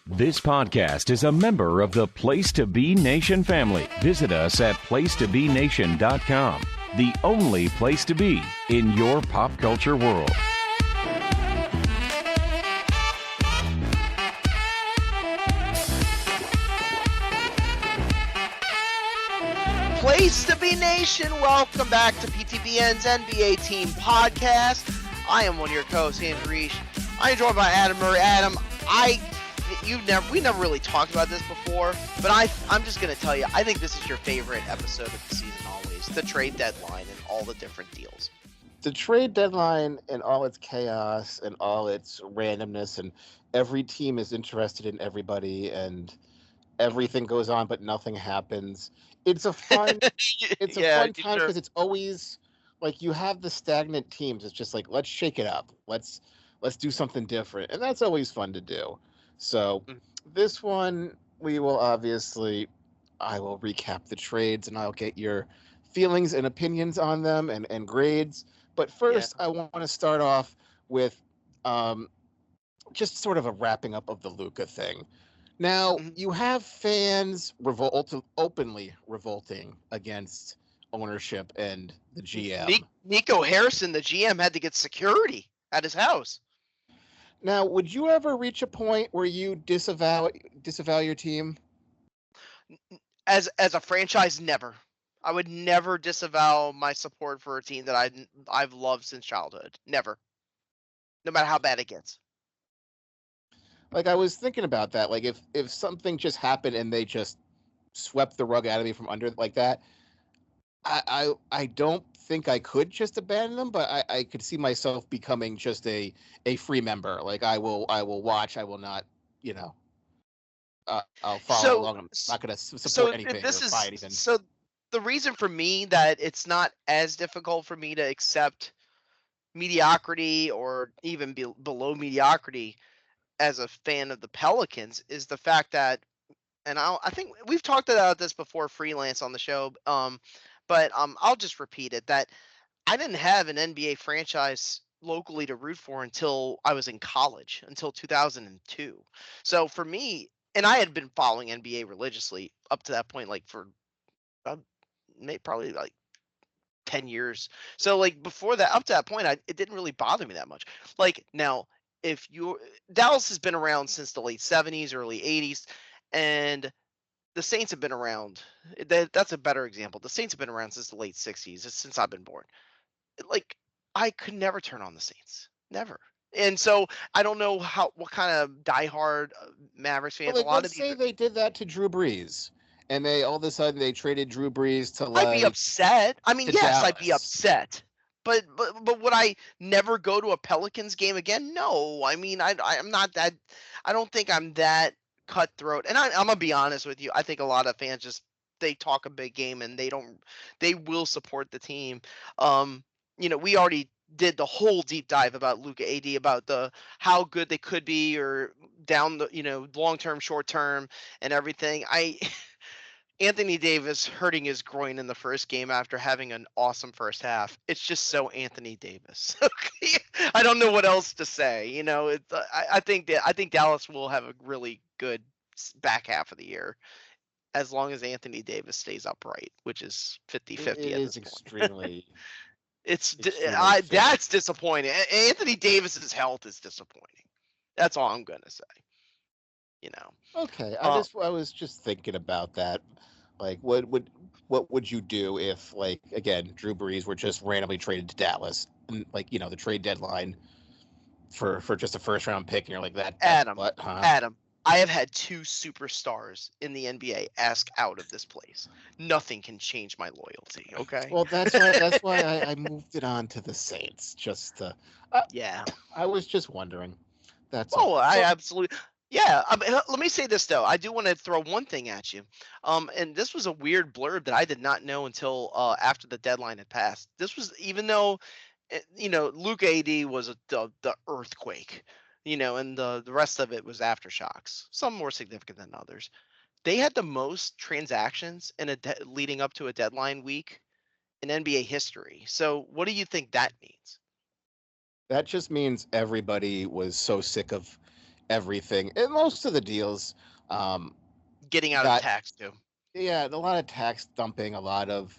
This podcast is a member of the Place to Be Nation family. Visit us at placetobenation.com, the only place to be in your pop culture world. Place to Be Nation, welcome back to PTBN's NBA Team Podcast. I am one of your co-hosts, Andrew Riche. I am joined by Adam Murray. Adam, we never really talked about this before, but I'm just going to tell you, I think this is your favorite episode of the season always, the trade deadline and all the different deals. The trade deadline and all its chaos and all its randomness, and every team is interested in everybody and everything goes on, but nothing happens. It's a fun, fun time because it's always like you have the stagnant teams. It's just like, let's shake it up. Let's do something different. And that's always fun to do. So this one, I will recap the trades and I'll get your feelings and opinions on them and grades. But first, I want to start off with just sort of a wrapping up of the Luka thing. Now, you have fans openly revolting against ownership and the GM. Nico Harrison, the GM, had to get security at his house. Now, would you ever reach a point where you disavow your team? As a franchise, never. I would never disavow my support for a team that I've loved since childhood. Never. No matter how bad it gets. Like, I was thinking about that. Like, if something just happened and they just swept the rug out of me from under like that, I don't think I could just abandon them, but I could see myself becoming just a free member. Like, I will watch. I will not, I'll follow along. I'm not going to support anything or buy anything. So the reason for me that it's not as difficult for me to accept mediocrity or even below mediocrity as a fan of the Pelicans is the fact that, and I think we've talked about this before freelance on the show, but I'll just repeat it, that I didn't have an NBA franchise locally to root for until I was in college, until 2002. So for me, and I had been following NBA religiously up to that point, like for probably like 10 years. So like before that, up to that point, it didn't really bother me that much. Like now, Dallas has been around since the late 70s, early 80s, and the Saints have been around. That's a better example. The Saints have been around since the late 60s, since I've been born. Like, I could never turn on the Saints. Never. And so I don't know what kind of diehard Mavericks fans. Well, let's say they did that to Drew Brees, and they all of a sudden they traded Drew Brees to I'd be upset. I mean, yes, Dallas. I'd be upset. But would I never go to a Pelicans game again? No. I mean, I'm not that. I don't think I'm that cutthroat. And I'm gonna be honest with you. I think a lot of fans they talk a big game and they will support the team. We already did the whole deep dive about Luka AD, about how good they could be or down the long term, short term, and everything. Anthony Davis hurting his groin in the first game after having an awesome first half. It's just so Anthony Davis. I don't know what else to say. I think Dallas will have a really good back half of the year as long as Anthony Davis stays upright, which is 50-50. It is extremely. That's disappointing. Anthony Davis's health is disappointing. That's all I'm gonna say. Okay, I was just thinking about that. Like, what would you do if, like, again, Drew Brees were just randomly traded to Dallas, and like, the trade deadline for just a first round pick, and you're like that? Adam, I have had two superstars in the NBA ask out of this place. Nothing can change my loyalty. Okay. Well, that's why I moved it on to the Saints. Just I was just wondering. That's all. I absolutely. Yeah, let me say this though. I do want to throw one thing at you, and this was a weird blurb that I did not know until after the deadline had passed. This was, even though, Luka AD was the earthquake, and the rest of it was aftershocks, some more significant than others. They had the most transactions in leading up to a deadline week in NBA history. So, what do you think that means? That just means everybody was so sick of everything. And most of the deals Getting out of tax too. Yeah, a lot of tax dumping, a lot of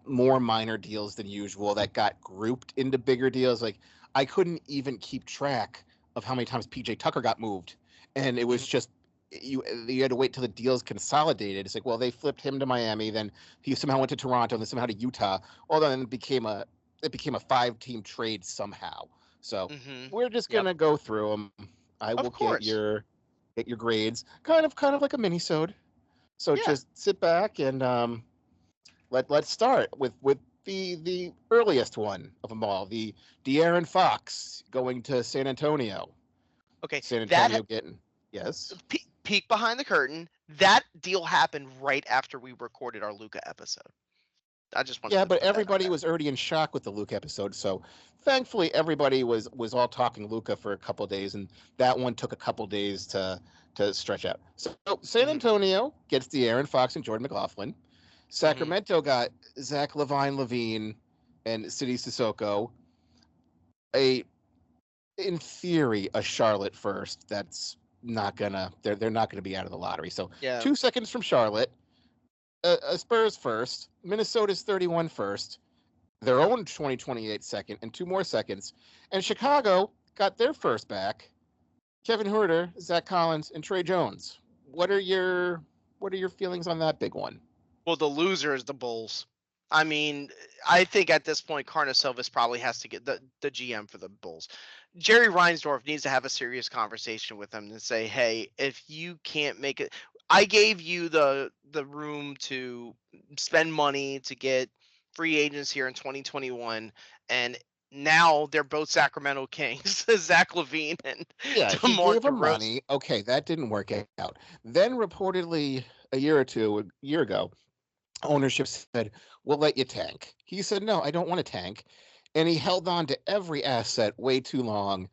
more minor deals than usual that got grouped into bigger deals. Like I couldn't even keep track of how many times PJ Tucker got moved, and it was just you had to wait till the deals consolidated. It's like, well, they flipped him to Miami, then he somehow went to Toronto, and then somehow to Utah. Well, then it became a 5-team trade somehow. So we're just gonna go through them. I will get your grades, kind of like a mini-sode. So just sit back and let's start with the earliest one of them all, the De'Aaron Fox going to San Antonio. Okay, San Antonio getting peek behind the curtain. That deal happened right after we recorded our Luka episode. I just want but everybody was already in shock with the Luka episode, so thankfully everybody was all talking Luka for a couple of days, and that one took a couple of days to stretch out. So San Antonio gets De'Aaron Fox and Jordan McLaughlin. Sacramento got Zach LaVine and Sidi Sissoko. In theory, a Charlotte first. That's not gonna. They're not gonna be out of the lottery. So 2 seconds from Charlotte, a Spurs first, Minnesota's 31 first, their own 2028 second, and 2 more seconds, and Chicago got their first back. Kevin Huerter, Zach Collins, and Trey Jones. What are your feelings on that big one? Well, the loser is the Bulls. I mean, I think at this point, Karnisovas probably has to get the GM for the Bulls. Jerry Reinsdorf needs to have a serious conversation with him and say, hey, if you can't make it, I gave you the room to spend money to get free agents here in 2021, and now they're both Sacramento Kings, Zach LaVine and DeMar he gave him DeRozan. money. Okay, that didn't work out. Then reportedly a year ago, ownership said, we'll let you tank. He said, no, I don't want to tank. And he held on to every asset way too long.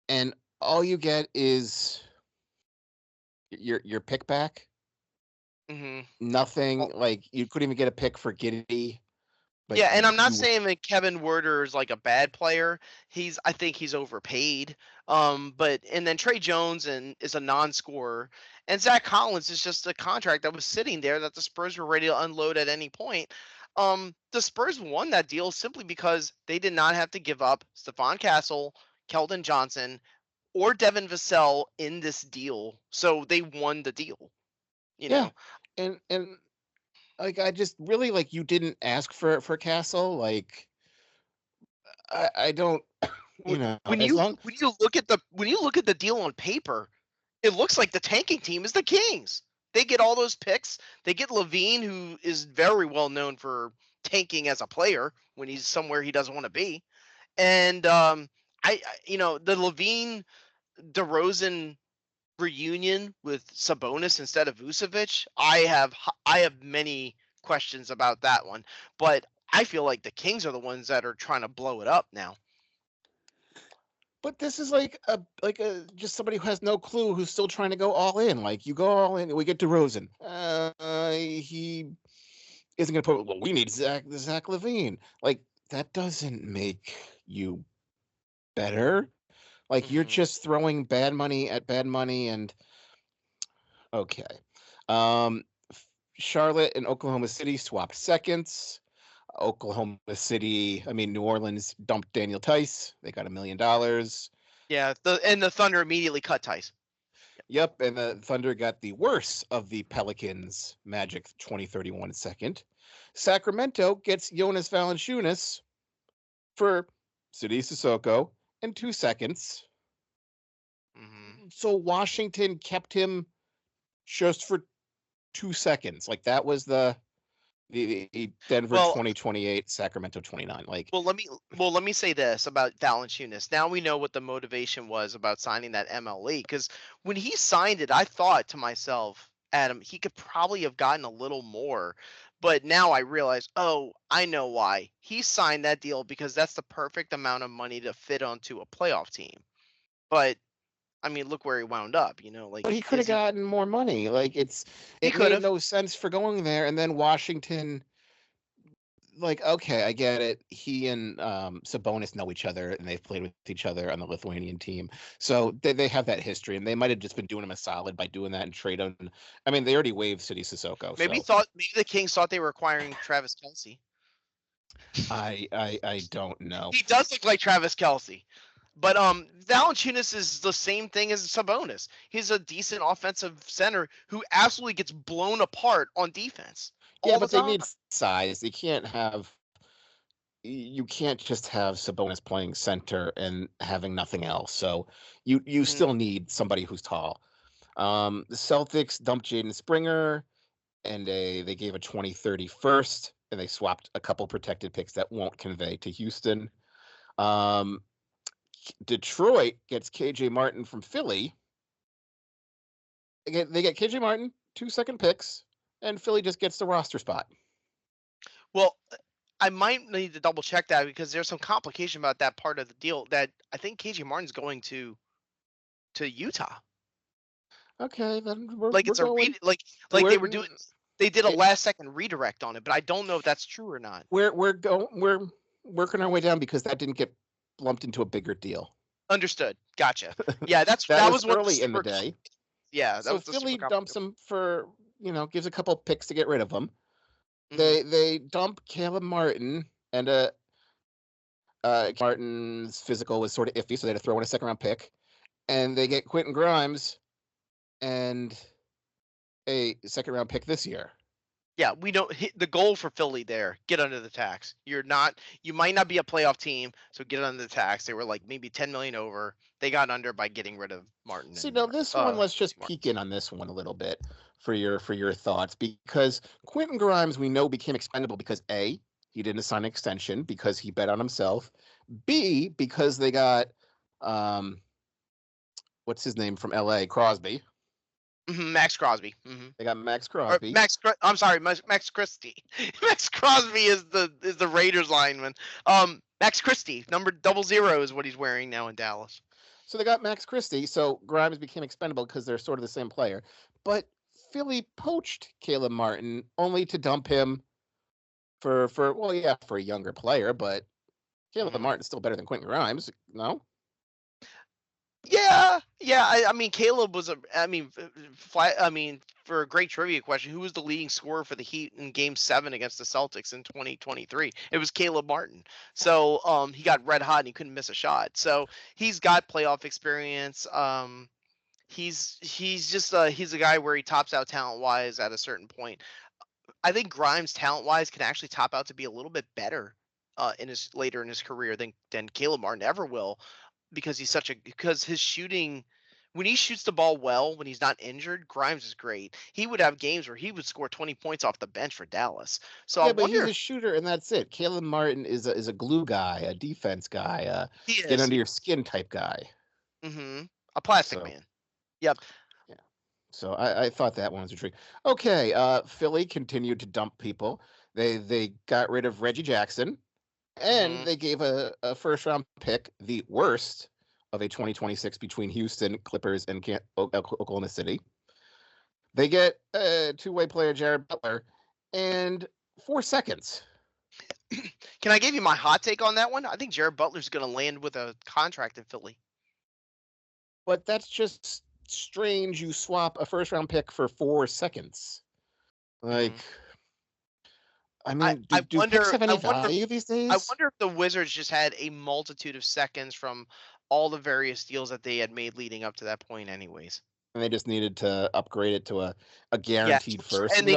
And all you get is your pick back. Nothing. Like you couldn't even get a pick for Giddey. And I'm not saying that Kevin Huerter is like a bad player. I think he's overpaid. But then Trey Jones is a non-scorer, and Zach Collins is just a contract that was sitting there that the Spurs were ready to unload at any point. The Spurs won that deal simply because they did not have to give up Stephon Castle, Keldon Johnson, or Devin Vassell in this deal, so they won the deal. You know, and. Like I just really you didn't ask for Castle. Like I don't, When you look at the deal on paper, it looks like the tanking team is the Kings. They get all those picks. They get LaVine, who is very well known for tanking as a player when he's somewhere he doesn't want to be, and the LaVine DeRozan reunion with Sabonis instead of Vucevic, I have many questions about that one, but I feel like the Kings are the ones that are trying to blow it up now. But this is like a just somebody who has no clue who's still trying to go all in. Like you go all in, we get DeRozan. He isn't going to put. Well, we need Zach LaVine. Like that doesn't make you better. Like you're just throwing bad money at bad money, and okay. Charlotte and Oklahoma City swapped seconds. New Orleans dumped Daniel Tice. They got $1 million. Yeah, the Thunder immediately cut Tice. Yep, and the Thunder got the worst of the Pelicans Magic 2031 second. Sacramento gets Jonas Valanciunas for Sidi Sissoko in 2 seconds. So Washington kept him just for 2 seconds. Like that was the Denver 2028, Sacramento 29. Like let me say this about Valanciunas. Now we know what the motivation was about signing that MLE, because when he signed it, I thought to myself, Adam, he could probably have gotten a little more. But now I realize, I know why. He signed that deal because that's the perfect amount of money to fit onto a playoff team. But I mean, look where he wound up, But he could have gotten more money. Like it made no sense for going there. And then Washington, like, okay, I get it. He and Sabonis know each other, and they've played with each other on the Lithuanian team, so they have that history, and they might have just been doing him a solid by doing that and trade him. I mean, they already waived City Sissoko. Maybe So the Kings thought they were acquiring Travis Kelce. I don't know. He does look like Travis Kelce. But Valanciunas is the same thing as Sabonis. He's a decent offensive center who absolutely gets blown apart on defense. Yeah, but they need size. You can't just have Sabonis playing center and having nothing else. So you still need somebody who's tall. The Celtics dumped Jaden Springer, and they gave a 2030 first, and they swapped a couple protected picks that won't convey to Houston. Detroit gets KJ Martin from Philly. They get KJ Martin, 2 second picks, and Philly just gets the roster spot. Well, I might need to double check that because there's some complication about that part of the deal that I think KJ Martin's going to Utah. Okay, then they did a last second redirect on it, but I don't know if that's true or not. We're working our way down because that didn't get lumped into a bigger deal. Understood. Gotcha. Yeah, that was early in the day. Yeah, so Philly dumps him for, gives a couple picks to get rid of him. Mm-hmm. They dump Caleb Martin, and Martin's physical was sort of iffy, so they had to throw in a second round pick, and they get Quentin Grimes and a second round pick this year. Yeah, we don't hit the goal for Philly there. Get under the tax. You might not be a playoff team, so get under the tax. They were like maybe 10 million over. They got under by getting rid of Martin. See, now this one, let's just peek in on this one a little bit for your thoughts, because Quentin Grimes, we know, became expendable because A, he didn't sign an extension because he bet on himself. B, because they got what's his name from LA, Crosby. Max Crosby. Mm-hmm. They got Max Crosby. I'm sorry, Max Christie. Max Crosby is the Raiders lineman. Max Christie, number 00 is what he's wearing now in Dallas. So they got Max Christie. So Grimes became expendable because they're sort of the same player. But Philly poached Caleb Martin only to dump him for a younger player. But Caleb Martin's still better than Quentin Grimes, no? Yeah. I mean, Caleb was for a great trivia question, who was the leading scorer for the Heat in Game 7 against the Celtics in 2023? It was Caleb Martin. So he got red hot and he couldn't miss a shot. So he's got playoff experience. He's a guy where he tops out talent wise at a certain point. I think Grimes talent wise can actually top out to be a little bit better later in his career than Caleb Martin ever will. Because because his shooting, when he shoots the ball well, when he's not injured, Grimes is great. He would have games where he would score 20 points off the bench for Dallas. So but he's a shooter, and that's it. Caleb Martin is a glue guy, a defense guy, get under your skin type guy. Mm-hmm. A plastic man. Yep. Yeah. So I thought that one was a trick. Okay. Philly continued to dump people. They got rid of Reggie Jackson. And they gave a first-round pick, the worst of a 2026 between Houston, Clippers, and Oklahoma City. They get a two-way player, Jared Butler, and 4 seconds. Can I give you my hot take on that one? I think Jared Butler's going to land with a contract in Philly. But that's just strange. You swap a first-round pick for 4 seconds. Like... I mean, do picks have any value these days? I wonder if the Wizards just had a multitude of seconds from all the various deals that they had made leading up to that point anyways. And they just needed to upgrade it to a guaranteed first. And they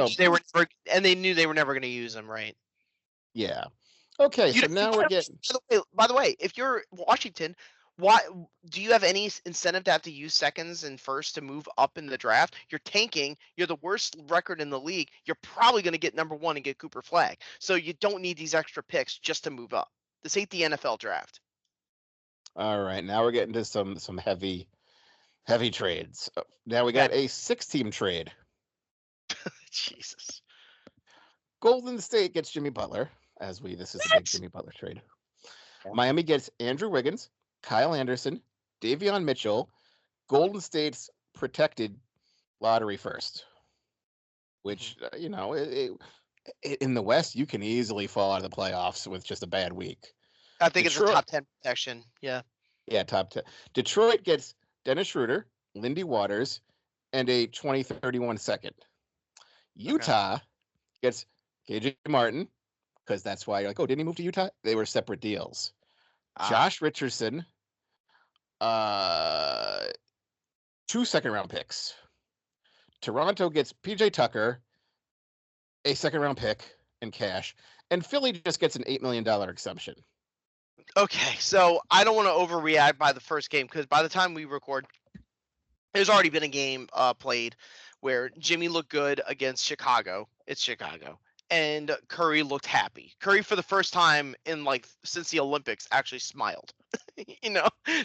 knew they were never going to use them, right? Yeah. Okay, so now we're getting... By the way, if you're Washington... Why do you have any incentive to have to use seconds and first to move up in the draft? You're tanking. You're the worst record in the league. You're probably going to get number 1 and get Cooper Flagg. So you don't need these extra picks just to move up. This ain't the NFL draft. All right, now we're getting to some heavy trades. Now we got a 6-team trade. Jesus. Golden State gets Jimmy Butler. This is a big Jimmy Butler trade. Yeah. Miami gets Andrew Wiggins, Kyle Anderson, Davion Mitchell, Golden State's protected lottery first, which, In the West, you can easily fall out of the playoffs with just a bad week. I think it's a top 10 protection. Yeah. Yeah, top 10. Detroit gets Dennis Schroeder, Lindy Waters, and a 2031 second. Utah gets KJ Martin, because that's why you're like, oh, didn't he move to Utah? They were separate deals. Josh Richardson, 2 second-round picks. Toronto gets PJ Tucker, a second-round pick in cash, and Philly just gets an $8 million exemption. Okay, so I don't want to overreact by the first game, because by the time we record, there's already been a game played where Jimmy looked good against Chicago. It's Chicago. And Curry looked happy. Curry, for the first time in since the Olympics, actually smiled.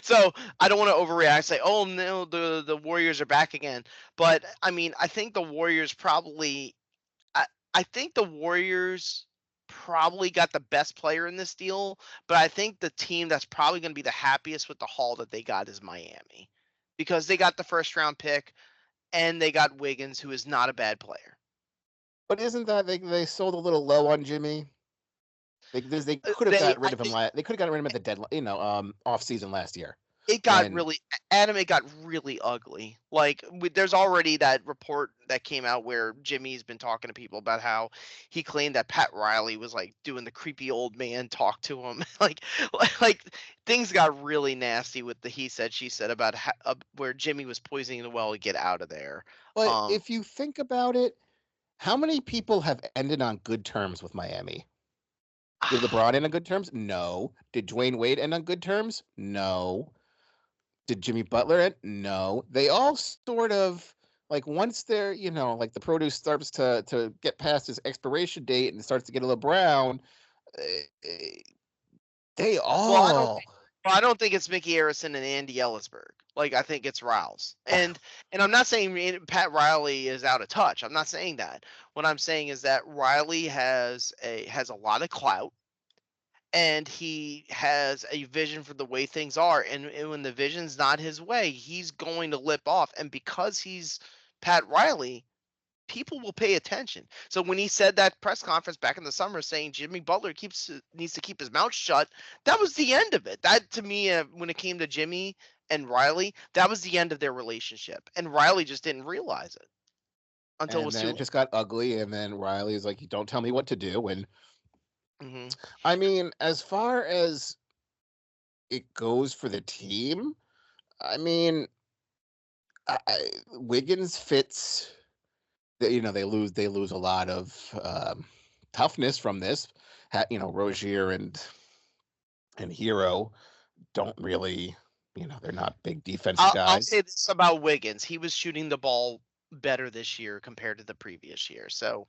So I don't want to overreact. Say, oh no, the Warriors are back again. But I mean, I think the Warriors probably got the best player in this deal. But I think the team that's probably going to be the happiest with the haul that they got is Miami, because they got the first round pick and they got Wiggins, who is not a bad player. But isn't that they sold a little low on Jimmy? They could have got rid of him. They could have gotten rid of him at the deadline, off season last year. It got really ugly. There's already that report that came out where Jimmy's been talking to people about how he claimed that Pat Riley was doing the creepy old man talk to him. Things got really nasty with the he said she said about where Jimmy was poisoning the well to get out of there. But if you think about it, how many people have ended on good terms with Miami? Did LeBron end on good terms? No. Did Dwayne Wade end on good terms? No. Did Jimmy Butler end? No. They all sort of, once they're, the produce starts to get past its expiration date and starts to get a little brown, they all... I don't think it's Mickey Harrison and Andy Ellisberg. I think it's Riles. And I'm not saying Pat Riley is out of touch. I'm not saying that. What I'm saying is that Riley has a lot of clout, and he has a vision for the way things are. And when the vision's not his way, he's going to lip off. And because he's Pat Riley, people will pay attention. So when he said that press conference back in the summer saying Jimmy Butler needs to keep his mouth shut, that was the end of it. That, to me, when it came to Jimmy and Riley, that was the end of their relationship. And Riley just didn't realize it until it was too late. It just got ugly, and then Riley's like, "You don't tell me what to do." And I mean, as far as it goes for the team, I mean, Wiggins fits. They lose a lot of toughness from this. Rozier and Hero don't really, they're not big defensive guys. I'll say this about Wiggins: he was shooting the ball better this year compared to the previous year. So,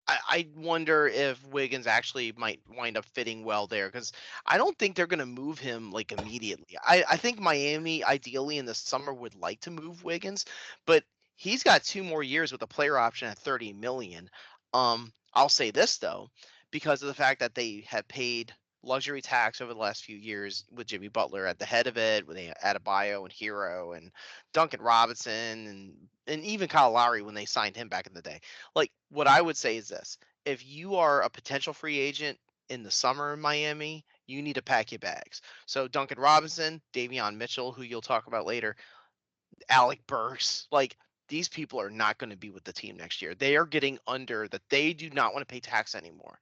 I wonder if Wiggins actually might wind up fitting well there, because I don't think they're going to move him immediately. I think Miami ideally in the summer would like to move Wiggins, but he's got 2 more years with a player option at $30 million. I'll say this though, because of the fact that they have paid luxury tax over the last few years with Jimmy Butler at the head of it, with Adebayo and Hero and Duncan Robinson and even Kyle Lowry when they signed him back in the day. What I would say is this: if you are a potential free agent in the summer in Miami, you need to pack your bags. So Duncan Robinson, Davion Mitchell, who you'll talk about later, Alec Burks, these people are not going to be with the team next year. They are getting under that. They do not want to pay tax anymore.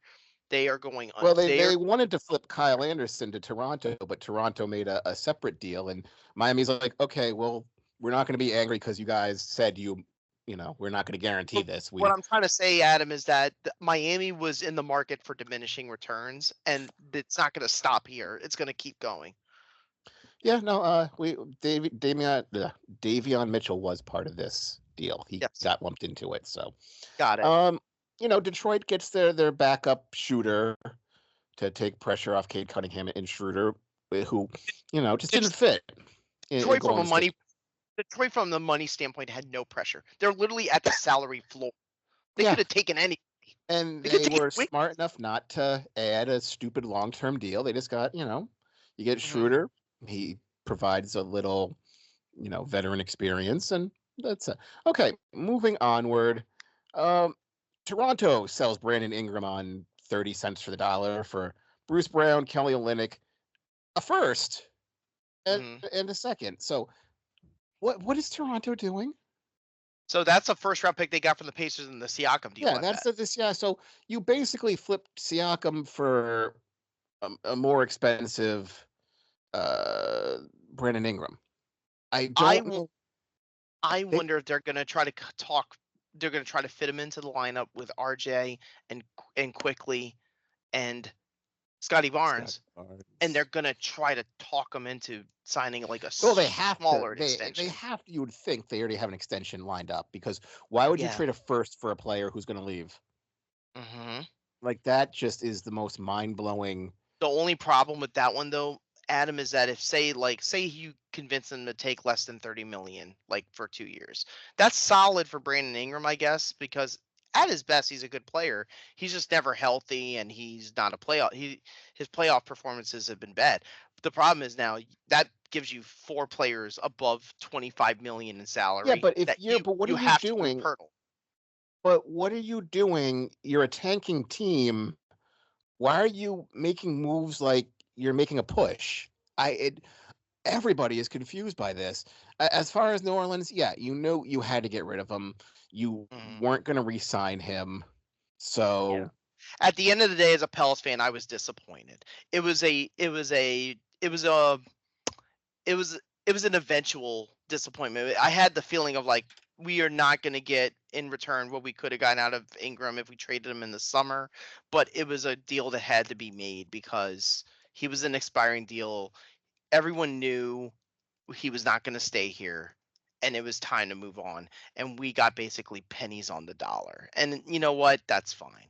They are going under. Well, they wanted to flip Kyle Anderson to Toronto, but Toronto made a separate deal, and Miami's like, okay, well, we're not going to be angry because you guys said we're not going to guarantee this. What I'm trying to say, Adam, is that Miami was in the market for diminishing returns, and it's not going to stop here. It's going to keep going. Yeah, no, Davion Mitchell was part of this deal. He got lumped into it, so. Got it. Detroit gets their backup shooter to take pressure off Cade Cunningham and Schroeder, who, just didn't fit. Detroit from the money standpoint had no pressure. They're literally at the salary floor. They could have taken any. And they were smart enough not to add a stupid long-term deal. They just got, you get Schroeder. He provides a little, veteran experience, and that's it. Okay, moving onward. Toronto sells Brandon Ingram on 30 cents for the dollar for Bruce Brown, Kelly Olynyk, a first and a second. So what is Toronto doing? So that's a first round pick they got from the Pacers in the Siakam deal. Yeah, that's this. Yeah, so you basically flipped Siakam for a more expensive Brandon Ingram. I wonder if they're going to try to talk. They're going to try to fit him into the lineup with RJ and Quickly and Scotty Barnes, and they're going to try to talk him into signing like a smaller extension. They have to. You would think they already have an extension lined up, because why would you trade a first for a player who's going to leave? Mm-hmm. Like, that just is the most mind-blowing. The only problem with that one, though, Adam, is that if say you convince them to take less than $30 million like for 2 years, that's solid for Brandon Ingram, I guess, because at his best he's a good player. He's just never healthy, and he's not a playoff. His playoff performances have been bad. But the problem is now that gives you 4 players above $25 million in salary. Yeah, but what are you doing? But what are you doing? You're a tanking team. Why are you making moves like you're making a push? Everybody is confused by this. As far as New Orleans, you had to get rid of him. You weren't going to re-sign him. So at the end of the day, as a Pels fan, I was disappointed. It was an eventual disappointment. I had the feeling of like, we are not going to get in return what we could have gotten out of Ingram if we traded him in the summer, but it was a deal that had to be made because he was an expiring deal. Everyone knew he was not going to stay here, and it was time to move on. And we got basically pennies on the dollar. And you know what? That's fine.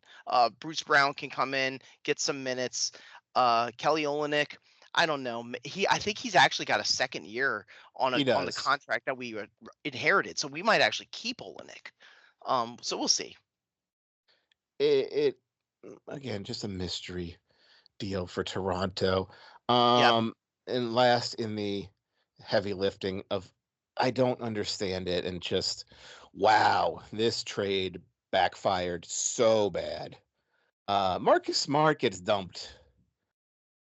Bruce Brown can come in, get some minutes. Kelly Olynyk, I don't know. I think he's actually got a second year on the contract that we inherited, so we might actually keep Olynyk. So we'll see. It again, just a mystery deal for Toronto. And last in the heavy lifting of, I don't understand it, and just wow, this trade backfired so bad. Marcus Smart gets dumped.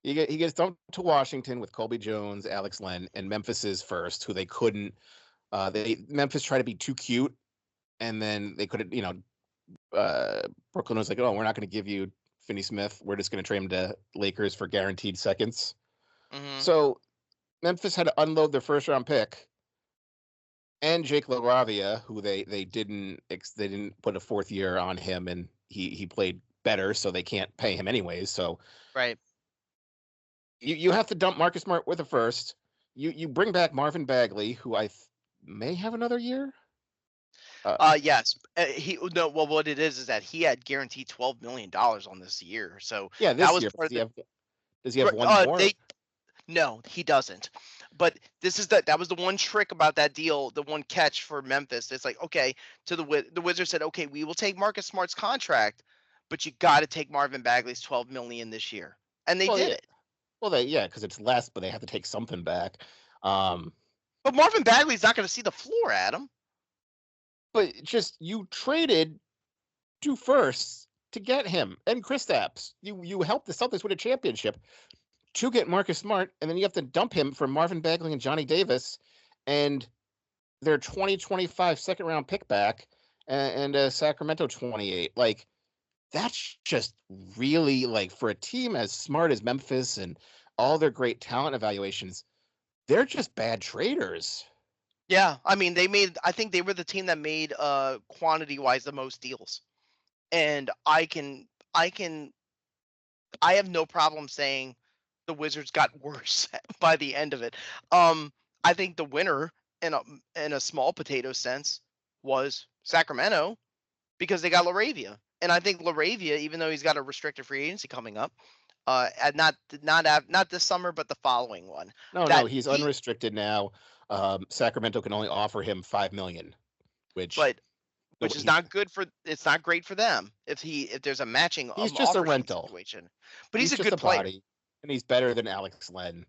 He gets dumped to Washington with Colby Jones, Alex Len, and Memphis's first, who they couldn't. Memphis tried to be too cute, and then they couldn't. Brooklyn was like, "Oh, we're not going to give you Finney Smith. We're just going to trade him to Lakers for guaranteed seconds." Mm-hmm. So Memphis had to unload their first round pick and Jake LaRavia, who they didn't put a fourth year on him, and he played better, so they can't pay him anyways. So right. You have to dump Marcus Smart with a first. You bring back Marvin Bagley, who may have another year. Yes. What it is that he had guaranteed $12 million on this year. So yeah, this year. Does he have one more? No, he doesn't. But that was the one trick about that deal, the one catch for Memphis. It's like, okay, the Wizards said, okay, we will take Marcus Smart's contract, but you got to take Marvin Bagley's $12 million this year, and they did it. Well, because it's less, but they have to take something back. But Marvin Bagley's not going to see the floor, Adam. But just, you traded 2 firsts to get him and Kristaps. You helped the Celtics win a championship to get Marcus Smart, and then you have to dump him for Marvin Bagley and Johnny Davis and their 2025 second round pick back and Sacramento 28. Like, that's just really, like, for a team as smart as Memphis and all their great talent evaluations, they're just bad traders. Yeah, I mean, I think they were the team that made quantity-wise the most deals. And I have no problem saying the Wizards got worse by the end of it. I think the winner in a small potato sense was Sacramento, because they got LaRavia. And I think LaRavia, even though he's got a restricted free agency coming up, not this summer, but the following one. No, he's unrestricted now. Sacramento can only offer him $5 million, which is not good for. It's not great for them if there's a matching. He's just a rental situation, but he's a good player, body, and he's better than Alex Len,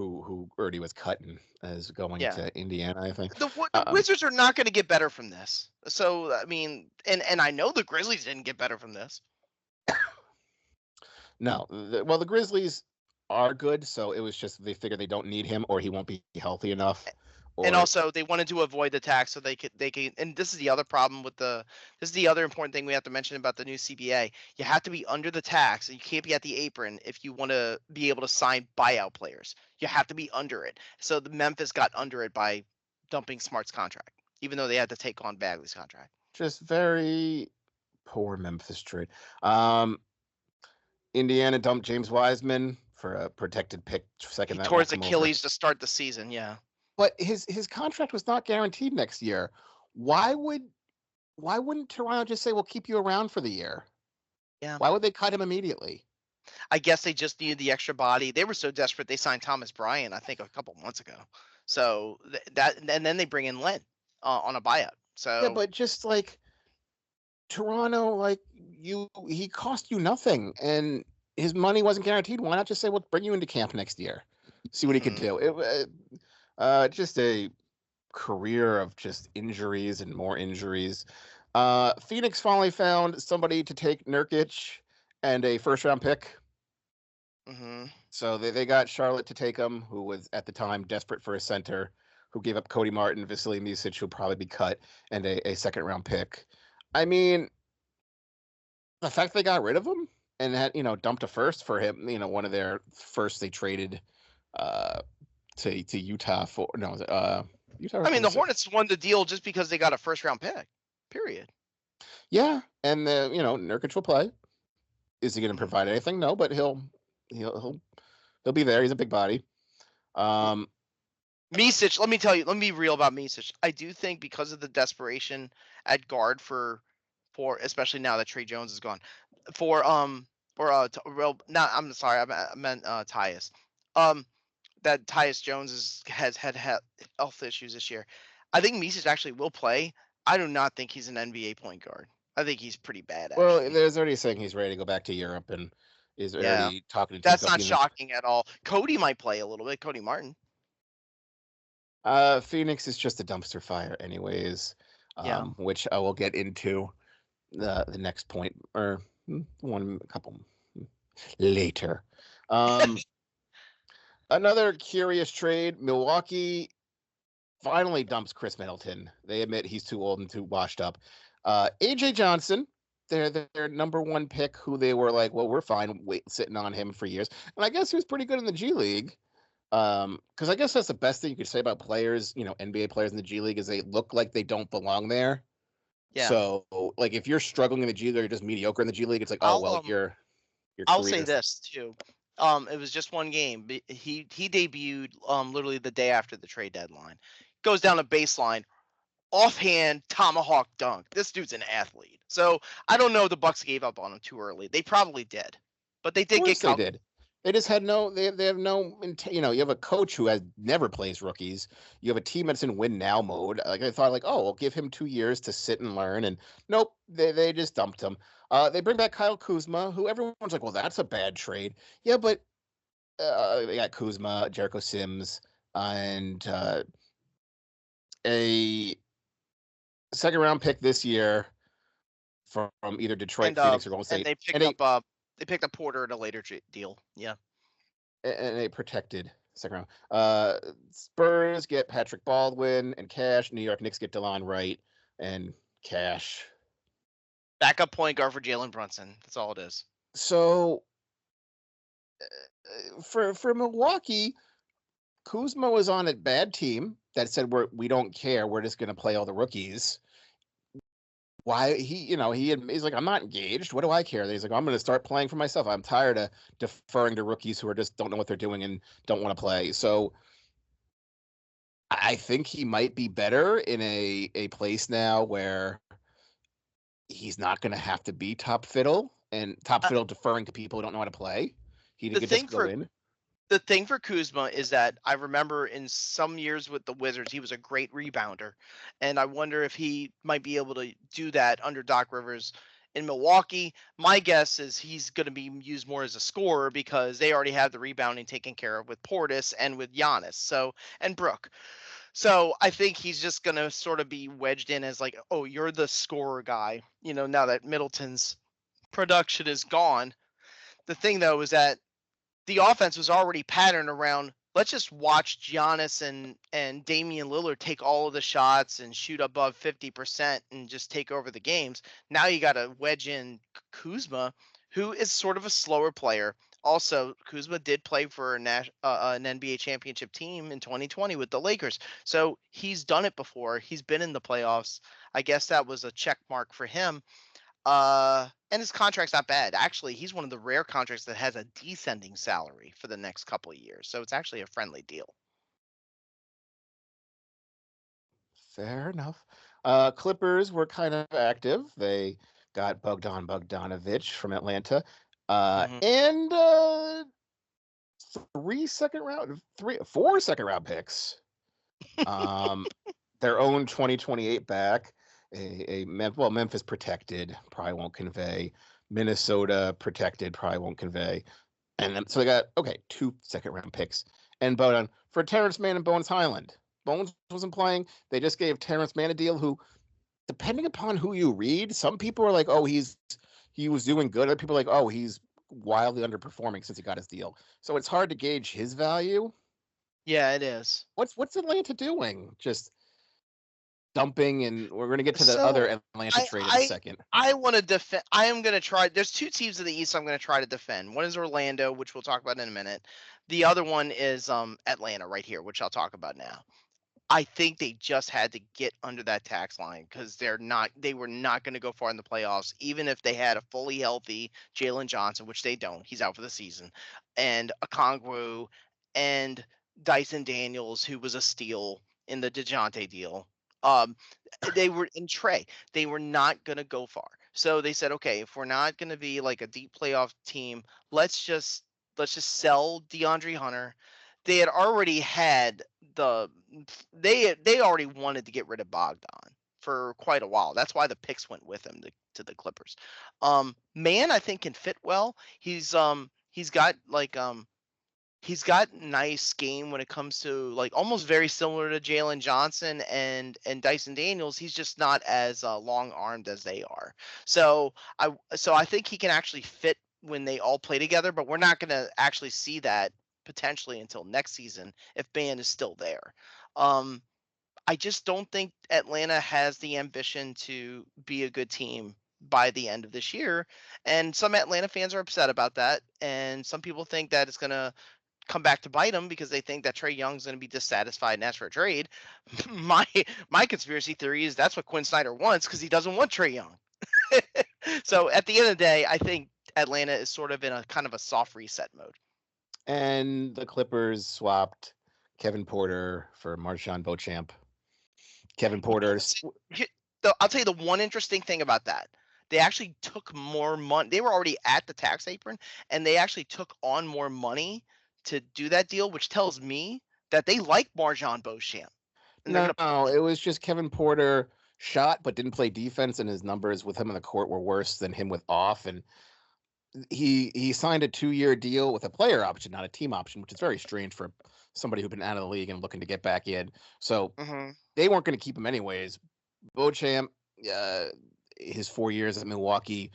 who already was cutting as going Yeah. to Indiana, I think. The Wizards are not going to get better from this. So I mean, and I know the Grizzlies didn't get better from this. No, well, the Grizzlies are good, so it was just they figure they don't need him or he won't be healthy enough. And also they wanted to avoid the tax so they could and this is the other problem with this is the other important thing we have to mention about the new CBA. You have to be under the tax and you can't be at the apron if you want to be able to sign buyout players. You have to be under it. So the Memphis got under it by dumping Smart's contract, even though they had to take on Bagley's contract. Just very poor Memphis trade. Indiana dumped James Wiseman for a protected pick second. He tore his Achilles to start the season, yeah. But his contract was not guaranteed next year. Why wouldn't Toronto just say, we'll keep you around for the year? Yeah. Why would they cut him immediately? I guess they just needed the extra body. They were so desperate they signed Thomas Bryant, I think, a couple months ago. So and then they bring in Len on a buyout. So yeah, but just like Toronto, like he cost you nothing, and his money wasn't guaranteed. Why not just say, we'll bring you into camp next year, see what he could do? Just a career of just injuries and more injuries. Phoenix finally found somebody to take Nurkic and a first-round pick. Mm-hmm. So they got Charlotte to take him, who was at the time desperate for a center, who gave up Cody Martin, Vasily Micic, who'll probably be cut, and a second-round pick. I mean, the fact they got rid of him and had, dumped a first for him, one of their first they traded to Utah for Utah. I mean, the Hornets won the deal just because they got a first-round pick. Period. Yeah, and Nurkic will play. Is he going to provide anything? No, but he'll be there. He's a big body. Micic, let me be real about Micic. I do think because of the desperation at guard for especially now that Trey Jones is gone, I'm sorry, I meant Tyus. That Tyus Jones has had health issues this year. I think Micic actually will play. I do not think he's an NBA point guard. I think he's pretty bad. Actually. Well, there's already saying he's ready to go back to Europe and is already talking to. That's not shocking at all. Cody might play a little bit. Cody Martin. Phoenix is just a dumpster fire, anyways. Yeah. Which I will get into the next point or a couple later. Another curious trade. Milwaukee finally dumps Chris Middleton. They admit he's too old and too washed up. AJ Johnson, their number one pick, who they were like, well, we're fine sitting on him for years. And I guess he was pretty good in the G League. Because I guess that's the best thing you could say about players, NBA players in the G League, is they look like they don't belong there. Yeah. So, like, if you're struggling in the G League or you're just mediocre in the G League, it's like, your I'll say this too. It was just one game. He debuted literally the day after the trade deadline. Goes down a baseline, offhand tomahawk dunk. This dude's an athlete. So I don't know if the Bucks gave up on him too early. They probably did, but they did get. They did. They just had no. They have no. You have a coach who never plays rookies. You have a team that's in win now mode. Like I thought, we'll give him 2 years to sit and learn. And nope, they just dumped him. They bring back Kyle Kuzma, who everyone's like, well, that's a bad trade. Yeah, but they got Kuzma, Jericho Sims, and a second-round pick this year from either Detroit, Phoenix, or Golden State. And they picked up Porter in a later deal. Yeah. And a protected second round. Spurs get Patrick Baldwin and cash. New York Knicks get DeLon Wright and cash. Backup point guard for Jalen Brunson. That's all it is. So for Milwaukee, Kuzma was on a bad team that said we don't care. We're just going to play all the rookies. Why he's like, I'm not engaged. What do I care? He's like, I'm going to start playing for myself. I'm tired of deferring to rookies who don't know what they're doing and don't want to play. So I think he might be better in a place now where he's not going to have to be top fiddle deferring to people who don't know how to play. He could just go in. The thing for Kuzma is that I remember in some years with the Wizards, he was a great rebounder. And I wonder if he might be able to do that under Doc Rivers In Milwaukee, my guess is he's going to be used more as a scorer because they already have the rebounding taken care of with Portis and with Giannis. So, and Brook. So I think he's just going to sort of be wedged in as like, oh, you're the scorer guy. Now that Middleton's production is gone. The thing though is that the offense was already patterned around, let's just watch Giannis and Damian Lillard take all of the shots and shoot above 50% and just take over the games. Now you got to wedge in Kuzma, who is sort of a slower player. Also, Kuzma did play for an NBA championship team in 2020 with the Lakers. So he's done it before. He's been in the playoffs. I guess that was a check mark for him. And his contract's not bad. Actually, he's one of the rare contracts that has a descending salary for the next couple of years. So it's actually a friendly deal. Fair enough. Clippers were kind of active. They got Bogdanovich from Atlanta. And 4 second round picks. Their own 2028 back. Memphis protected, probably won't convey. Minnesota protected, probably won't convey. And then, so they got, 2 second round picks. And Bowdoin for Terrence Mann and Bones Highland. Bones wasn't playing. They just gave Terrence Mann a deal who, depending upon who you read, some people are like, oh, he was doing good. Other people are like, oh, he's wildly underperforming since he got his deal. So it's hard to gauge his value. Yeah, it is. What's Atlanta doing? Just dumping, and we're going to get to the other Atlanta trade in a second. I want to defend. I am going to try. There's 2 teams in the East I'm going to try to defend. One is Orlando, which we'll talk about in a minute. The other one is Atlanta right here, which I'll talk about now. I think they just had to get under that tax line because they were not going to go far in the playoffs, even if they had a fully healthy Jalen Johnson, which they don't. He's out for the season, and Okongwu and Dyson Daniels, who was a steal in the DeJounte deal. They were in Trey. They were not going to go far. So they said, okay, if we're not going to be like a deep playoff team, let's just sell DeAndre Hunter. They had already had they already wanted to get rid of Bogdan for quite a while. That's why the picks went with him to the Clippers. Man, I think can fit well. He's got nice game when it comes to like almost very similar to Jalen Johnson and Dyson Daniels. He's just not as long armed as they are. So I think he can actually fit when they all play together, but we're not going to actually see that potentially until next season if Ban is still there. I just don't think Atlanta has the ambition to be a good team by the end of this year. And some Atlanta fans are upset about that. And some people think that it's going to come back to bite them because they think that Trae Young's going to be dissatisfied and ask for a trade. My conspiracy theory is that's what Quinn Snyder wants because he doesn't want Trae Young. So at the end of the day, I think Atlanta is sort of in a kind of a soft reset mode. And the Clippers swapped Kevin Porter for Marjon Beauchamp. Kevin Porter. I'll tell you the one interesting thing about that. They actually took more money. They were already at the tax apron, and they actually took on more money to do that deal, which tells me that they like Marjon Beauchamp. No, it was just Kevin Porter shot but didn't play defense, and his numbers with him on the court were worse than him with off. And he signed a 2-year deal with a player option, not a team option, which is very strange for somebody who'd been out of the league and looking to get back in. So they weren't going to keep him anyways. Beauchamp, his 4 years at Milwaukee,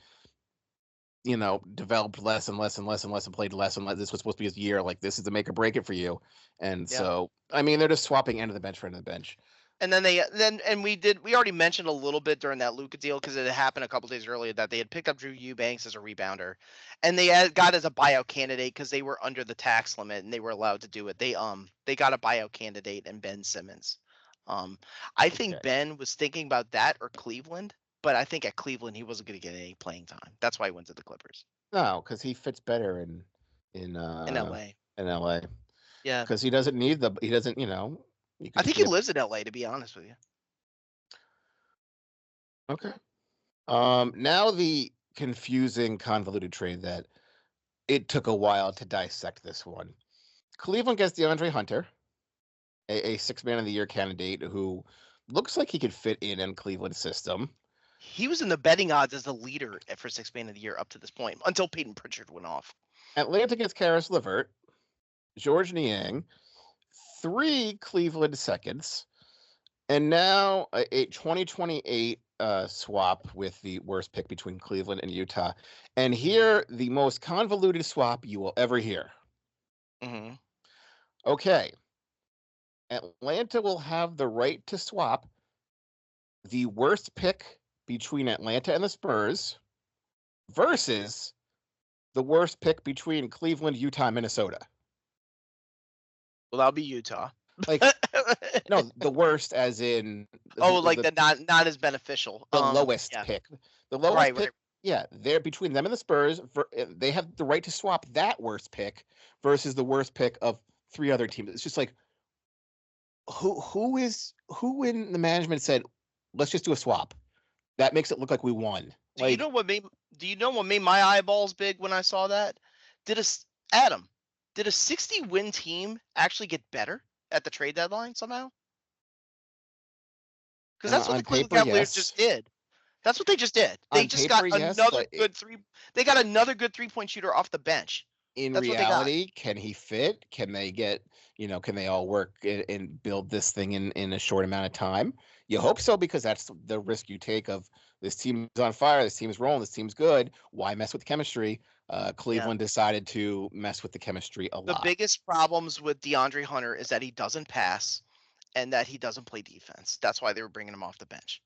developed less and less and less and less and played less and less. This was supposed to be his year. Like, this is to make or break it for you. And so, I mean, they're just swapping end of the bench for end of the bench. And then we already mentioned a little bit during that Luka deal because it had happened a couple days earlier that they had picked up Drew Eubanks as a rebounder, and they got as a buyout candidate because they were under the tax limit and they were allowed to do it. They got a buyout candidate in Ben Simmons. I think Ben was thinking about that or Cleveland, but I think at Cleveland he wasn't going to get any playing time. That's why he went to the Clippers. No, because he fits better in LA. In LA. Yeah, because he doesn't. I think he lives in LA, to be honest with you. Okay. Now the confusing, convoluted trade that it took a while to dissect this one. Cleveland gets DeAndre Hunter, a 6-man of the year candidate who looks like he could fit in Cleveland's system. He was in the betting odds as the leader for Sixth Man of the Year up to this point, until Peyton Pritchard went off. Atlanta gets Karis LeVert, George Niang, 3 Cleveland seconds, and now a 2028 swap with the worst pick between Cleveland and Utah. And here, the most convoluted swap you will ever hear. Mm-hmm. Okay. Atlanta will have the right to swap the worst pick between Atlanta and the Spurs versus the worst pick between Cleveland, Utah, and Minnesota. Well, that'll be Utah. Like, no, the worst as in the not as beneficial. The lowest pick. The lowest pick. Right. Yeah, they're between them and the Spurs. They have the right to swap that worst pick versus the worst pick of 3 other teams. It's just like, who in the management said, let's just do a swap? That makes it look like we won. Do you know what made my eyeballs big when I saw that? Did a 60-win team actually get better at the trade deadline somehow? Because that's what the Cleveland Cavaliers just did. That's what they just did. They just got another good They got another good 3-point shooter off the bench. In reality, can he fit? Can they get? Can they all work and build this thing in a short amount of time? You hope so, because that's the risk you take of this team's on fire, this team's rolling, this team's good. Why mess with chemistry? Cleveland decided to mess with the chemistry a lot. The biggest problems with DeAndre Hunter is that he doesn't pass and that he doesn't play defense. That's why they were bringing him off the bench.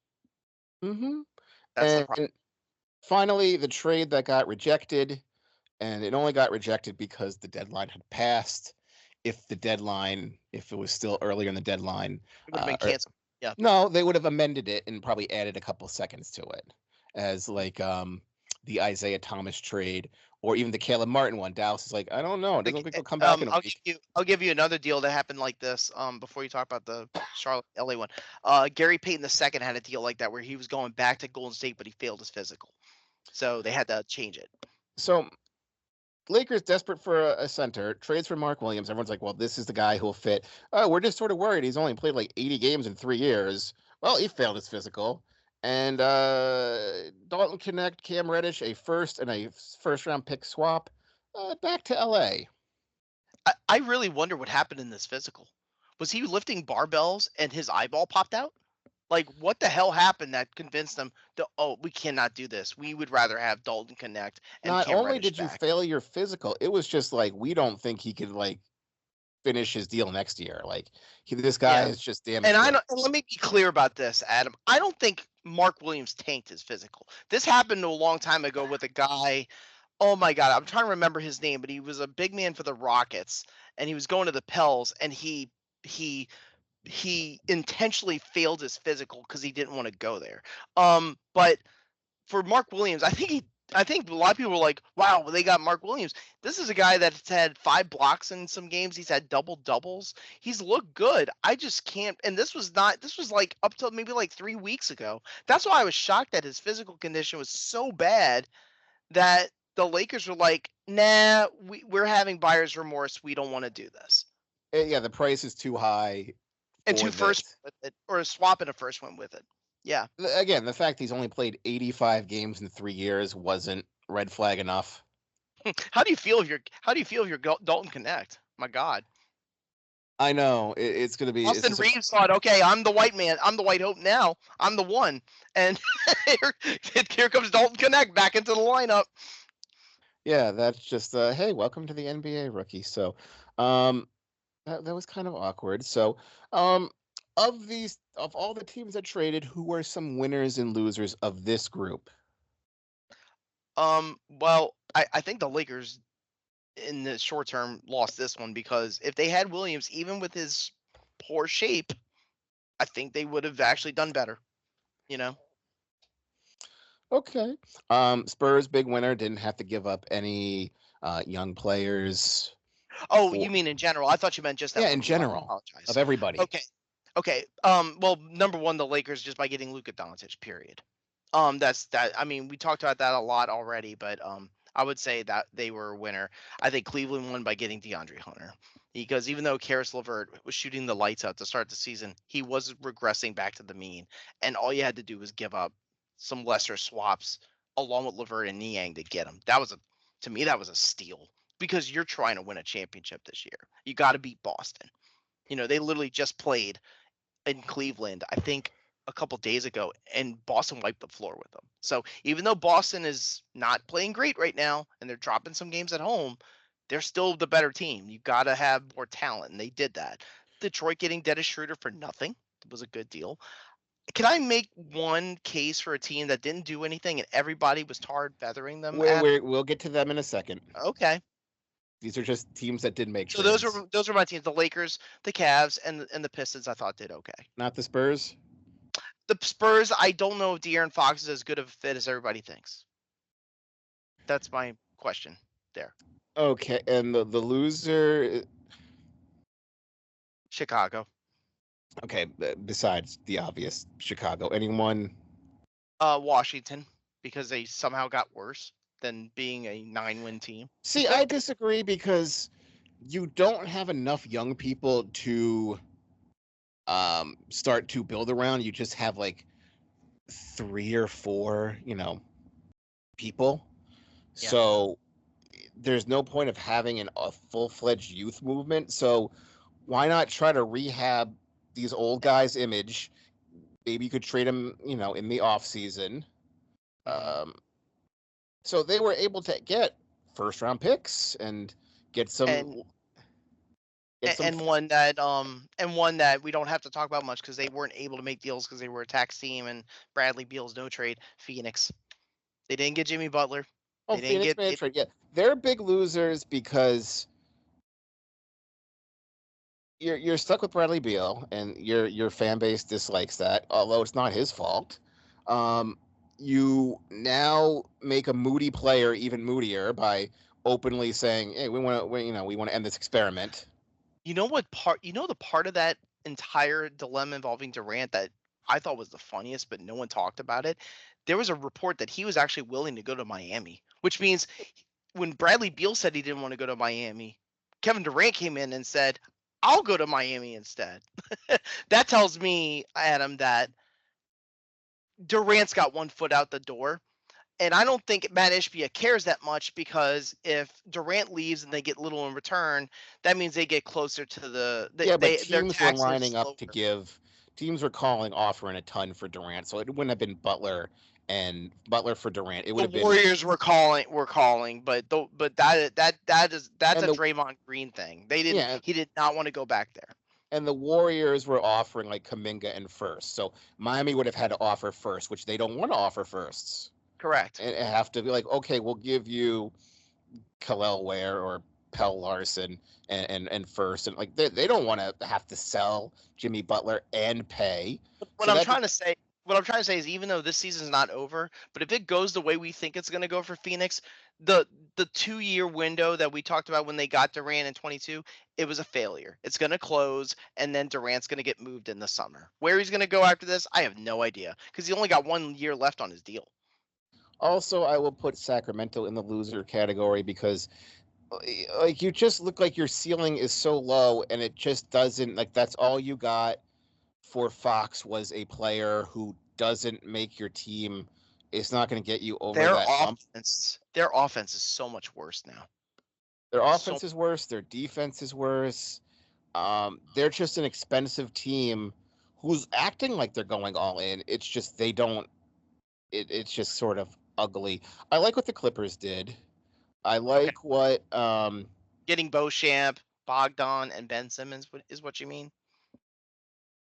Mm-hmm. That's the problem. Finally, the trade that got rejected, and it only got rejected because the deadline had passed. If it was still earlier in the deadline, it would have been canceled. Yeah. No, they would have amended it and probably added a couple seconds to it, as like the Isaiah Thomas trade, or even the Caleb Martin one. Dallas is like, I don't know. It doesn't look like he'll come back in a week. I'll give you another deal that happened like this. Before you talk about the Charlotte LA one, Gary Payton II had a deal like that where he was going back to Golden State, but he failed his physical, so they had to change it. So, Lakers desperate for a center, trades for Mark Williams. Everyone's like, well, this is the guy who will fit. We're just sort of worried. He's only played like 80 games in 3 years. Well, he failed his physical. And Dalton Connect, Cam Reddish, a first and a first-round pick swap, back to LA. I really wonder what happened in this physical. Was he lifting barbells and his eyeball popped out? Like, what the hell happened that convinced them that, we cannot do this. We would rather have Dalton Connect and Not Cam only Reddish did you fail your physical, it was just like, we don't think he could, like, finish his deal next year. Like, this guy is just damn. And let me be clear about this, Adam. I don't think Mark Williams tanked his physical. This happened a long time ago with a guy. Oh my God, I'm trying to remember his name, but he was a big man for the Rockets, and he was going to the Pels, and he intentionally failed his physical because he didn't want to go there. But for Mark Williams, I think a lot of people were like, wow, they got Mark Williams. This is a guy that's had 5 blocks in some games. He's had double doubles. He's looked good. I just can't. And this was like up till maybe like 3 weeks ago. That's why I was shocked that his physical condition was so bad that the Lakers were like, nah, we're having buyer's remorse. We don't want to do this. Yeah, the price is too high. And 2 first with it, or a swap and a first one with it. Yeah. Again, the fact he's only played 85 games in 3 years wasn't red flag enough. How do you feel if you're Dalton Connect? My God. I know it's going to be. Austin Reeves thought, okay, I'm the white man. I'm the white hope now. I'm the one. And here comes Dalton Connect back into the lineup. Yeah, that's just hey, welcome to the NBA, rookie. So, that was kind of awkward. So, of all the teams that traded, who were some winners and losers of this group? Well, I think the Lakers in the short term lost this one, because if they had Williams, even with his poor shape, I think they would have actually done better. Okay. Spurs, big winner, didn't have to give up any young players. Oh, you mean in general? I thought you meant just that. Yeah, in general. I apologize. Of everybody. Okay. Well, number one, the Lakers, just by getting Luka Doncic, period. That's that. I mean, we talked about that a lot already, but I would say that they were a winner. I think Cleveland won by getting DeAndre Hunter, because even though Karis LeVert was shooting the lights out to start the season, he was regressing back to the mean, and all you had to do was give up some lesser swaps along with LeVert and Niang to get him. To me, that was a steal because you're trying to win a championship this year. You got to beat Boston. They literally just played in Cleveland, I think a couple days ago, and Boston wiped the floor with them. So even though Boston is not playing great right now and they're dropping some games at home, they're still the better team. You got to have more talent, and they did that. Detroit getting Dennis Schroeder for nothing was a good deal. Can I make one case for a team that didn't do anything and everybody was tarred feathering them? We'll get to them in a second. Okay. These are just teams that didn't make So trades. those are my teams: the Lakers, the Cavs, and the Pistons. I thought did okay. Not the Spurs. The Spurs, I don't know if De'Aaron Fox is as good of a fit as everybody thinks. That's my question there. Okay, and the loser, Chicago. Okay, besides the obvious, Chicago. Anyone? Washington, because they somehow got worse than being a 9-win team. See, I disagree because you don't have enough young people to start to build around. You just have like 3 or 4, people. Yeah. So there's no point of having a full-fledged youth movement. So why not try to rehab these old guys' image? Maybe you could trade them, in the off season. So they were able to get first-round picks and get some. And one that we don't have to talk about much because they weren't able to make deals because they were a tax team and Bradley Beal's no trade. Phoenix, they didn't get Jimmy Butler. Oh, Phoenix made a trade. Yeah, they're big losers because you're stuck with Bradley Beal and your fan base dislikes that, although it's not his fault. You now make a moody player even moodier by openly saying, "Hey, we want to end this experiment." The part of that entire dilemma involving Durant that I thought was the funniest, but no one talked about it. There was a report that he was actually willing to go to Miami, which means when Bradley Beal said he didn't want to go to Miami, Kevin Durant came in and said, "I'll go to Miami instead." That tells me, Adam, that Durant's got one foot out the door. And I don't think Matt Ishbia cares that much because if Durant leaves and they get little in return, that means they get closer to the but teams were lining up to give. Teams were offering a ton for Durant, so it wouldn't have been Butler for Durant. It would have been Warriors were calling, but that's a Draymond Green thing. They didn't. Yeah. He did not want to go back there. And the Warriors were offering like Kuminga and first, so Miami would have had to offer first, which they don't want to offer firsts. Correct. And have to be like, okay, we'll give you Khalil Ware or Pell Larson and first, and like they don't want to have to sell Jimmy Butler and pay. What I'm trying to say is, even though this season's not over, but if it goes the way we think it's going to go for Phoenix, the 2-year window that we talked about when they got Durant in 22, it was a failure. It's going to close, and then Durant's going to get moved in the summer. Where he's going to go after this, I have no idea, because he only got 1 year left on his deal. Also, I will put Sacramento in the loser category because, like, you just look like your ceiling is so low, and it just doesn't, like, that's all you got for Fox was a player who doesn't make your team. It's not going to get you over that hump. Their offense is so much worse now. Their offense is worse. Their defense is worse. They're just an expensive team who's acting like they're going all in. It's just they don't. It's just sort of ugly. I like what the Clippers did. I like what getting Beauchamp, Bogdan, and Ben Simmons is what you mean.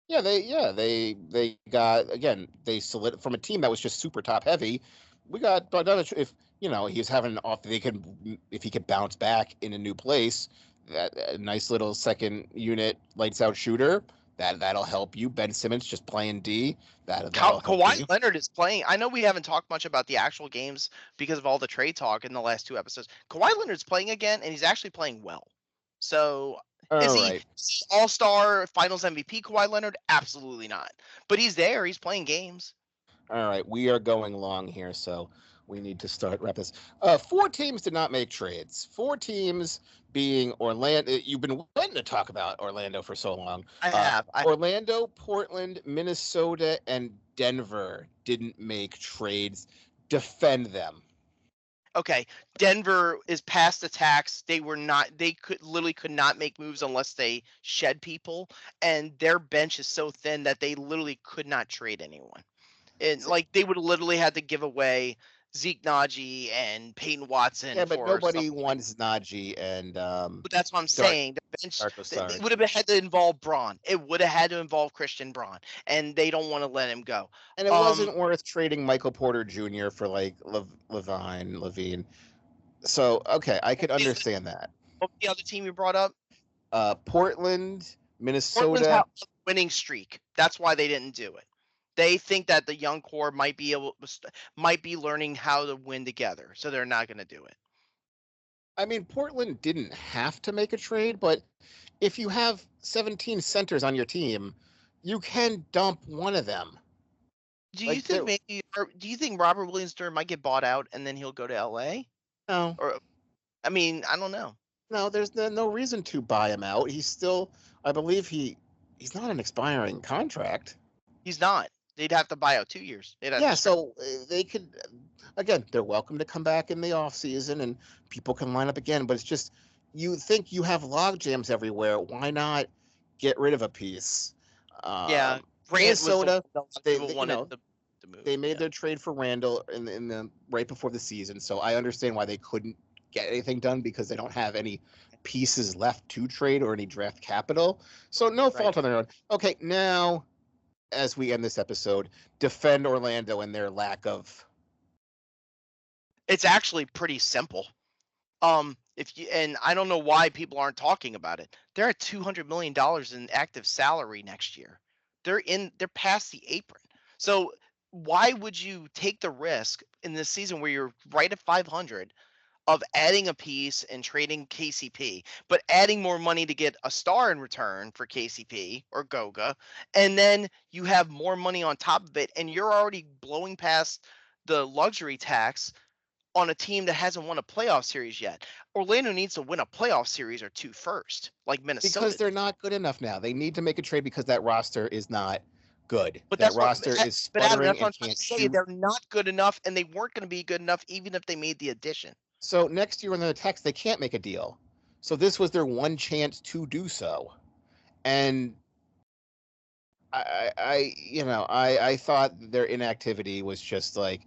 Yeah, they got, again, they solid from a team that was just super top heavy. We got Bogdan. If he's having an off, if he could bounce back in a new place, that a nice little second unit lights out shooter. That'll help you. Ben Simmons just playing D. Kawhi Leonard is playing. I know we haven't talked much about the actual games because of all the trade talk in the last 2 episodes. Kawhi Leonard's playing again, and he's actually playing well. So is he All-Star Finals MVP Kawhi Leonard? Absolutely not. But he's there. He's playing games. All right, we are going long here, so we need to start wrap this. 4 teams did not make trades. 4 teams being Orlando. You've been wanting to talk about Orlando for so long. I have. Orlando, Portland, Minnesota, and Denver didn't make trades. Defend them. Okay, Denver is past the tax. They could not make moves unless they shed people, and their bench is so thin that they literally could not trade anyone. And like they would literally have to give away Zeke Naji and Peyton Watson. Yeah, but nobody something. wants Naji and. But that's what I'm saying. The bench it would have had to involve Braun. It would have had to involve Christian Braun, and they don't want to let him go. And it wasn't worth trading Michael Porter Jr. for like Levine. So okay, I could understand that. What was the other team you brought up? Portland, Minnesota. Portland's a winning streak. That's why they didn't do it. They think that the young core might be learning how to win together, so they're not going to do it. I mean, Portland didn't have to make a trade, but if you have 17 centers on your team, you can dump one of them. Do you think Robert Williams-Durr might get bought out and then he'll go to LA? No. Or, I mean, I don't know. No, there's no reason to buy him out. He's still, I believe he's not an expiring contract. He's not. They'd have to buy out 2 years. So they could, again, they're welcome to come back in the off season and people can line up again. But it's just, you think you have log jams everywhere. Why not get rid of a piece? Minnesota, they made their trade for Randall in the right before the season. So I understand why they couldn't get anything done because they don't have any pieces left to trade or any draft capital. So no fault on their own. Okay, now, as we end this episode, defend Orlando and their lack of. It's actually pretty simple. And I don't know why people aren't talking about it. They're at $200 million in active salary next year. They're past the apron. So why would you take the risk in this season where you're right at 500 of adding a piece and trading KCP, but adding more money to get a star in return for KCP or Goga, and then you have more money on top of it, and you're already blowing past the luxury tax on a team that hasn't won a playoff series yet. Orlando needs to win a playoff series or two first, like Minnesota. Because they're not good enough now. They need to make a trade because that roster is not good. But that roster is sputtering and can't shoot. They're not good enough, and they weren't going to be good enough even if they made the addition. So next year in the text, they can't make a deal. So this was their one chance to do so. And I thought their inactivity was just like,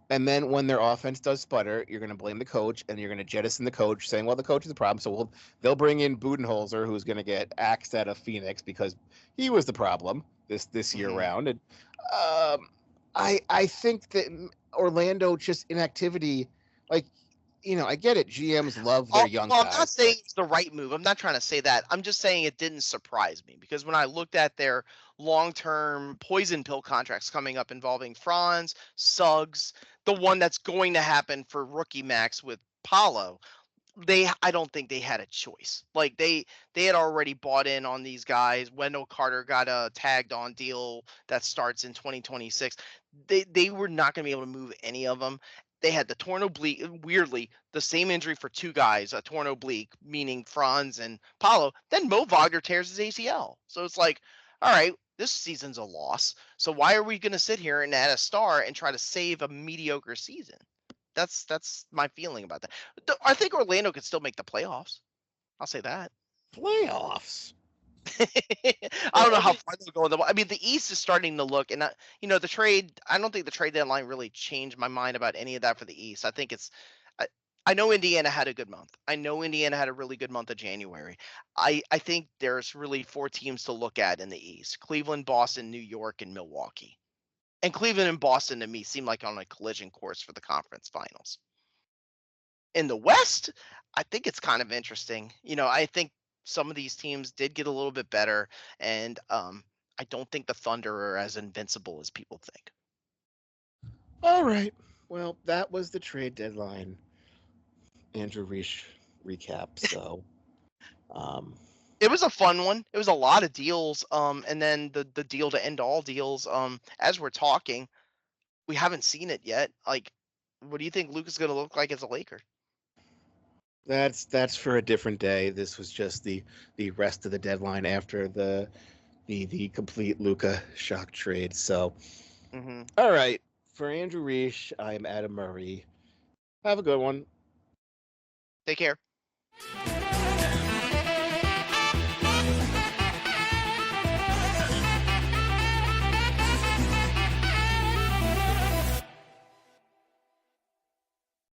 and then when their offense does sputter, you're going to blame the coach and you're going to jettison the coach saying, well, the coach is the problem. So they'll bring in Budenholzer, who's going to get axed out of Phoenix because he was the problem this year round. And I think that Orlando just inactivity, like, I get it. GMs love their young guys. I'm not saying it's the right move. I'm not trying to say that. I'm just saying it didn't surprise me because when I looked at their long-term poison pill contracts coming up involving Franz, Suggs, the one that's going to happen for rookie max with Paulo, I don't think they had a choice. Like they had already bought in on these guys. Wendell Carter got a tagged on deal that starts in 2026. They were not going to be able to move any of them. They had the torn oblique, weirdly, the same injury for two guys, a torn oblique, meaning Franz and Paulo. Then Mo Wagner tears his ACL. So it's like, all right, this season's a loss. So why are we going to sit here and add a star and try to save a mediocre season? That's my feeling about that. I think Orlando could still make the playoffs. I'll say that. Playoffs? I don't know how far they'll go. I mean, the East is starting to look, and the trade. I don't think the trade deadline really changed my mind about any of that for the East. I think I know Indiana had a good month. I know Indiana had a really good month of January. I think there's really 4 teams to look at in the East: Cleveland, Boston, New York, and Milwaukee. And Cleveland and Boston to me seem like on a collision course for the conference finals. In the West, I think it's kind of interesting. I think some of these teams did get a little bit better, and I don't think the Thunder are as invincible as people think. All right. Well, that was the trade deadline. Andrew Riche recap. So, it was a fun one. It was a lot of deals. And then the deal to end all deals. As we're talking, we haven't seen it yet. Like, what do you think Luka's going to look like as a Laker? That's for a different day. This was just the rest of the deadline after the complete Luka shock trade. So, all right, for Andrew Riche, I'm Adam Murray. Have a good one. Take care.